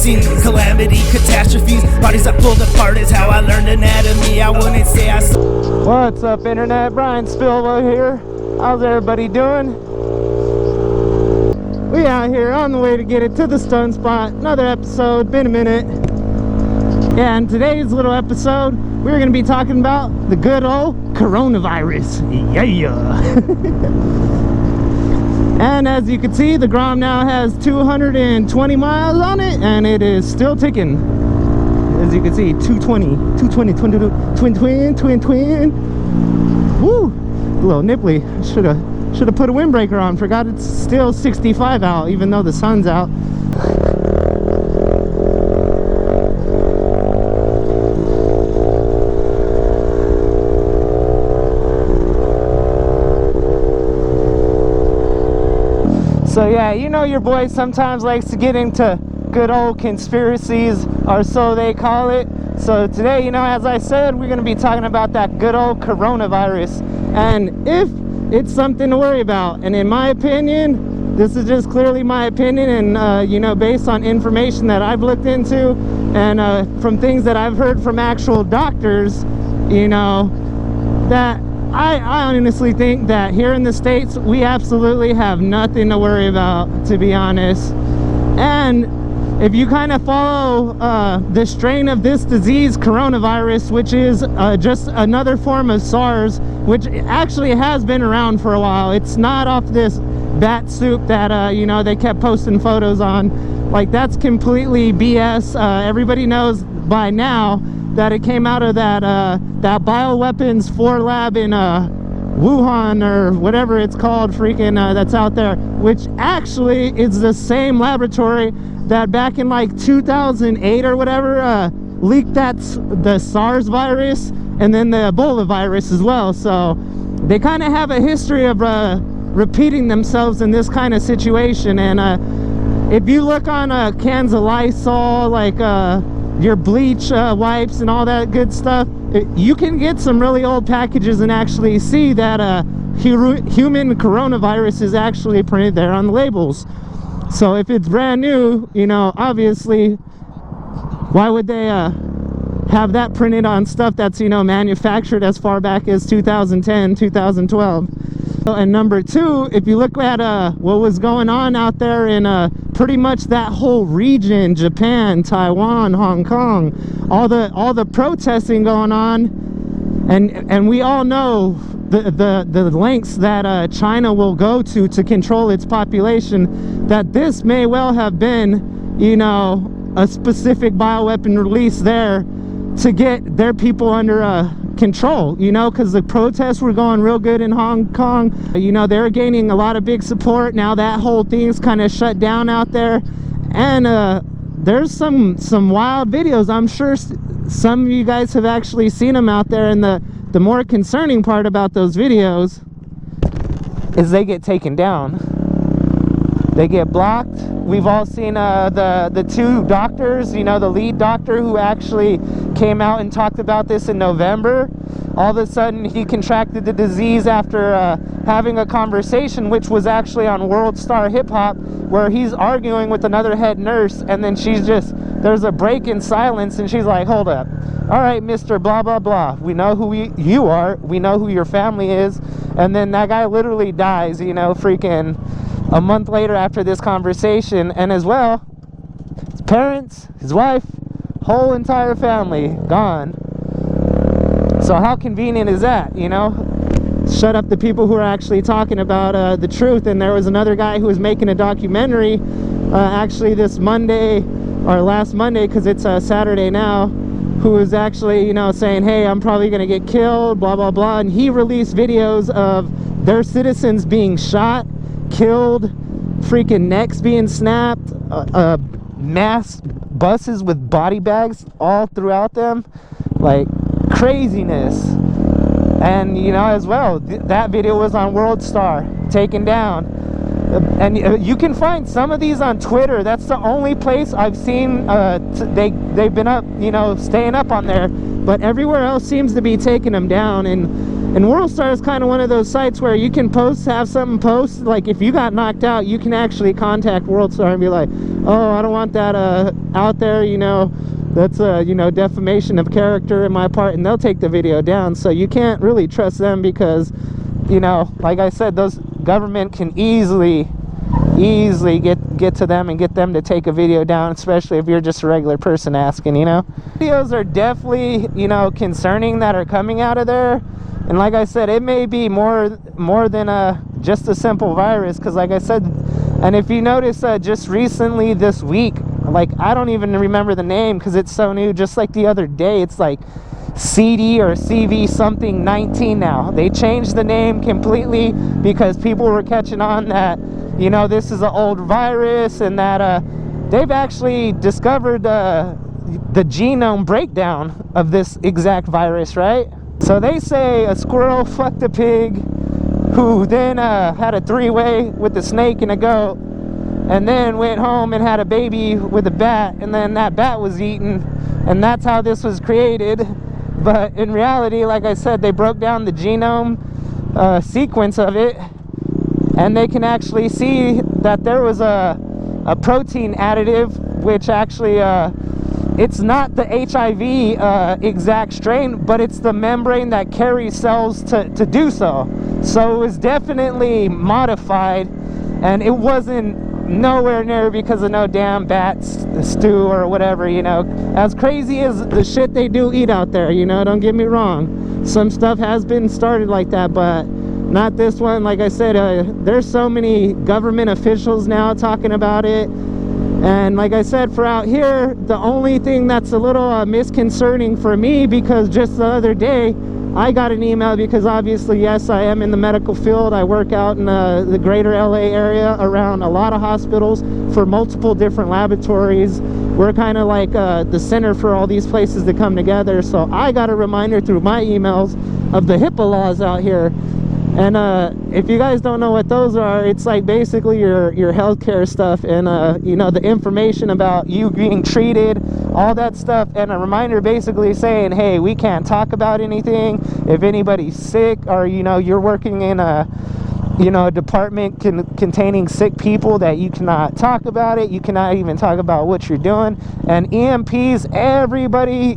seen calamity, catastrophes, bodies that pulled apart is how I learned anatomy. I wouldn't say I saw. What's up, internet? Brian Spilvo here. How's everybody doing? We out here on the way to get it to the stun spot. Another episode, been a minute. Yeah, in today's little episode, we're going to be talking about the good old coronavirus. Yeah. And as you can see, the Grom now has 220 miles on it, and it is still ticking. As you can see, 220, twin. Woo! A little nipply. Should have put a windbreaker on. Forgot it's still 65 out, even though the sun's out. So yeah, you know your boy sometimes likes to get into good old conspiracies, or so they call it. So today, you know, as I said, we're going to be talking about that good old coronavirus, and if it's something to worry about. And in my opinion, this is just clearly my opinion, and you know, based on information that I've looked into and from things that I've heard from actual doctors, you know, that I honestly think that here in the States, we absolutely have nothing to worry about, to be honest. And if you kind of follow the strain of this disease, coronavirus, which is just another form of SARS, which actually has been around for a while. It's not off this bat soup that, you know, they kept posting photos on. Like, that's completely BS. Everybody knows by now that it came out of that bioweapons 4 lab in Wuhan, or whatever it's called, freaking that's out there, which actually is the same laboratory that back in like 2008 or whatever leaked the SARS virus and then the Ebola virus as well. So they kind of have a history of repeating themselves in this kind of situation. And if you look on cans of Lysol, like your bleach wipes and all that good stuff, you can get some really old packages and actually see that human coronavirus is actually printed there on the labels. So if it's brand new, you know, obviously, why would they have that printed on stuff that's, you know, manufactured as far back as 2010, 2012? And number two, if you look at what was going on out there in pretty much that whole region, Japan, Taiwan, Hong Kong, all the protesting going on, and we all know the lengths that China will go to control its population, that this may well have been, you know, a specific bioweapon release there to get their people under control, you know, because the protests were going real good in Hong Kong. You know, they're gaining a lot of big support. Now that whole thing's kind of shut down out there, and there's some wild videos. I'm sure some of you guys have actually seen them out there, and the more concerning part about those videos is they get taken down. They get blocked. We've all seen the two doctors, you know, the lead doctor who actually came out and talked about this in November. All of a sudden, he contracted the disease after having a conversation, which was actually on World Star Hip Hop, where he's arguing with another head nurse, and then there's a break in silence, and she's like, hold up. All right, Mr. blah, blah, blah. We know who you are. We know who your family is. And then that guy literally dies, you know, freaking a month later after this conversation. And as well, his parents, his wife, whole entire family gone. So how convenient is that, you know? Shut up the people who are actually talking about the truth. And there was another guy who was making a documentary actually this Monday, or last Monday, because it's Saturday now, who was actually, you know, saying, hey, I'm probably gonna get killed, blah, blah, blah. And he released videos of their citizens being shot, killed, freaking necks being snapped, mass buses with body bags all throughout them, like craziness. And you know, as well, that video was on World Star, taken down. And you can find some of these on Twitter. That's the only place I've seen they've been up, you know, staying up on there. But everywhere else seems to be taking them down. And And WorldStar is kind of one of those sites where you can have something post, like if you got knocked out, you can actually contact WorldStar and be like, oh, I don't want that out there, you know, that's a, you know, defamation of character in my part, and they'll take the video down. So you can't really trust them because, you know, like I said, those government can easily get to them and get them to take a video down, especially if you're just a regular person asking, you know. Videos are definitely, you know, concerning that are coming out of there. And like I said, it may be more than just a simple virus, because like I said, and if you notice, just recently this week, like I don't even remember the name because it's so new, just like the other day, it's like CD or CV something 19 now. They changed the name completely because people were catching on that, you know, this is an old virus, and that they've actually discovered the genome breakdown of this exact virus, right? So they say a squirrel fucked a pig, who then had a three-way with a snake and a goat, and then went home and had a baby with a bat, and then that bat was eaten, and that's how this was created. But in reality, like I said, they broke down the genome sequence of it, and they can actually see that there was a protein additive, which actually it's not the HIV exact strain, but it's the membrane that carries cells to do so. So it was definitely modified, and it wasn't nowhere near because of no damn bats stew or whatever, you know. As crazy as the shit they do eat out there, you know, don't get me wrong. Some stuff has been started like that, but not this one. Like I said, there's so many government officials now talking about it. And like I said, for out here, the only thing that's a little misconcerning for me, because just the other day I got an email, because obviously, yes, I am in the medical field. I work out in the greater LA area around a lot of hospitals for multiple different laboratories. We're kind of like the center for all these places to come together. So I got a reminder through my emails of the HIPAA laws out here. And if you guys don't know what those are, it's like basically your healthcare stuff, and you know, the information about you being treated, all that stuff, and a reminder basically saying, hey, we can't talk about anything. If anybody's sick, or you know, you're working in a, you know, a department containing sick people, that you cannot talk about it. You cannot even talk about what you're doing. And EMPs, everybody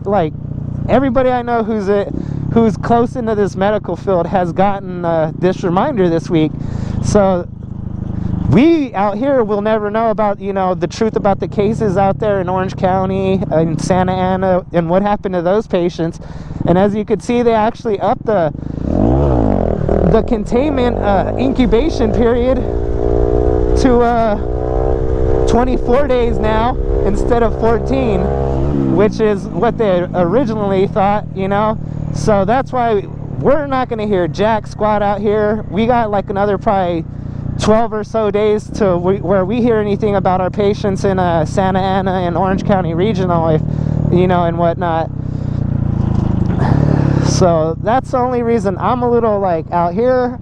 I know who's close into this medical field has gotten this reminder this week. So we out here will never know about, you know, the truth about the cases out there in Orange County and Santa Ana and what happened to those patients. And as you can see, they actually upped the containment incubation period to 24 days now instead of 14, which is what they originally thought, you know. So that's why we're not going to hear jack squat out here. We got like another probably 12 or so days to where we hear anything about our patients in Santa Ana and Orange County Regional, if you know, and whatnot. So that's the only reason I'm a little like out here.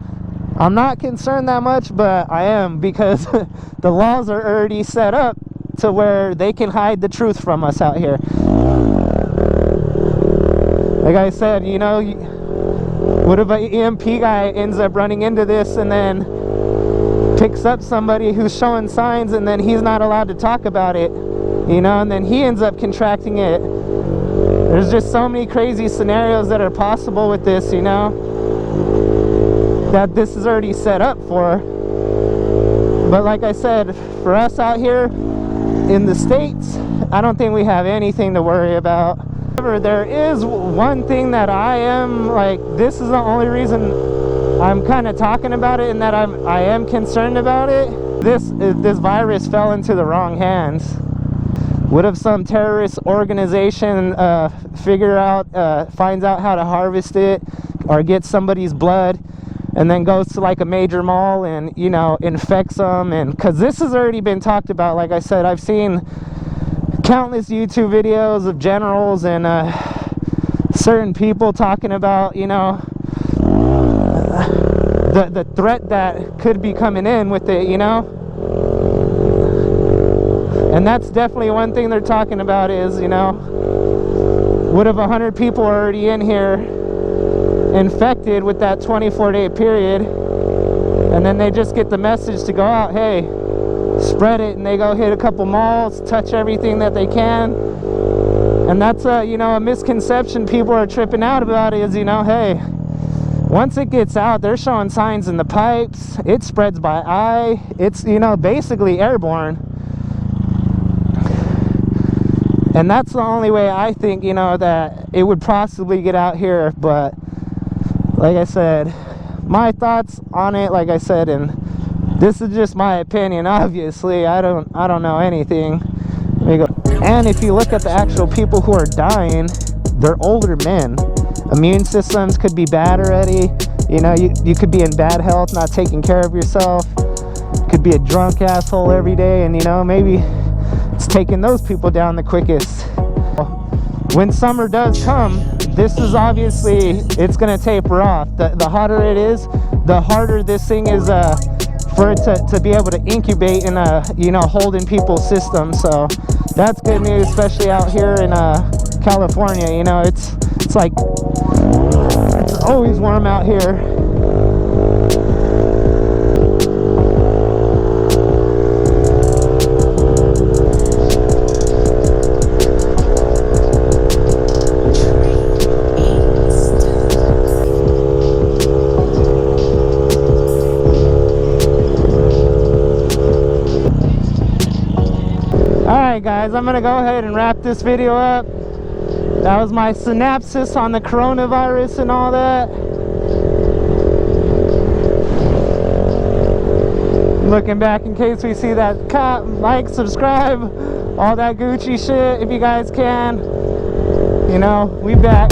I'm not concerned that much, but I am, because the laws are already set up to where they can hide the truth from us out here. Like I said, you know, what if an EMP guy ends up running into this and then picks up somebody who's showing signs, and then he's not allowed to talk about it, you know, and then he ends up contracting it. There's just so many crazy scenarios that are possible with this, you know, that this is already set up for. But like I said, for us out here in the States, I don't think we have anything to worry about. However, there is one thing that I am like, this is the only reason I'm kind of talking about it, and that I am concerned about it. This virus fell into the wrong hands. What if some terrorist organization finds out how to harvest it or get somebody's blood, and then goes to like a major mall and, you know, infects them? And because this has already been talked about, like I said, I've seen countless YouTube videos of generals and certain people talking about, you know, the threat that could be coming in with it, you know. And that's definitely one thing they're talking about is, you know, what if 100 people are already in here infected with that 24-day period, and then they just get the message to go out, hey, spread it, and they go hit a couple malls, touch everything that they can. And that's a, you know, a misconception people are tripping out about is, you know, hey, once it gets out, they're showing signs in the pipes, it spreads by eye, it's, you know, basically airborne. And that's the only way I think, you know, that it would possibly get out here. But like I said, my thoughts on it, like I said, and this is just my opinion, obviously, I don't know anything. And if you look at the actual people who are dying, they're older men. Immune systems could be bad already. You know, you could be in bad health, not taking care of yourself. Could be a drunk asshole every day, and you know, maybe it's taking those people down the quickest. When summer does come, this is obviously, it's gonna taper off. The hotter it is, the harder this thing is for it to be able to incubate and you know, hold in people's systems. So that's good news, especially out here in California. You know, it's like, it's always warm out here. Alright guys, I'm gonna go ahead and wrap this video up. That was my synopsis on the coronavirus and all that. Looking back in case we see that cop, like, subscribe, all that Gucci shit if you guys can. You know, we back.